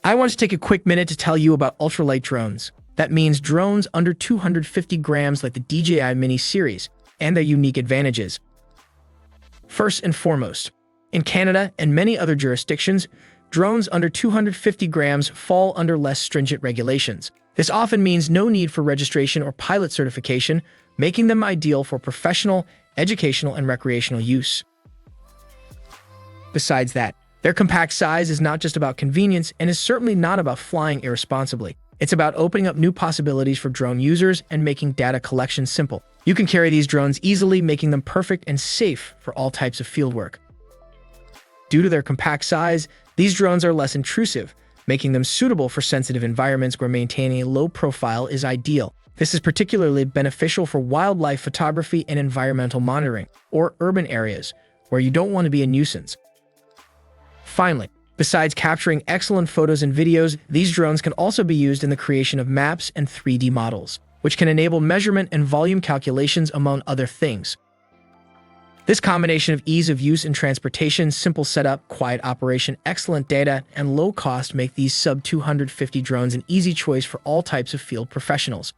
I want to take a quick minute to tell you about ultralight drones. That means drones under 250 grams like the DJI Mini series, and their unique advantages. First and foremost, in Canada and many other jurisdictions, drones under 250 grams fall under less stringent regulations. This often means no need for registration or pilot certification, making them ideal for professional, educational, and recreational use. Besides that, their compact size is not just about convenience and is certainly not about flying irresponsibly. It's about opening up new possibilities for drone users and making data collection simple. You can carry these drones easily, making them perfect and safe for all types of fieldwork. Due to their compact size, these drones are less intrusive, making them suitable for sensitive environments where maintaining a low profile is ideal. This is particularly beneficial for wildlife photography and environmental monitoring, or urban areas, where you don't want to be a nuisance. Finally, besides capturing excellent photos and videos, these drones can also be used in the creation of maps and 3D models, which can enable measurement and volume calculations among other things. This combination of ease of use in transportation, simple setup, quiet operation, excellent data, and low cost make these sub-250 drones an easy choice for all types of field professionals.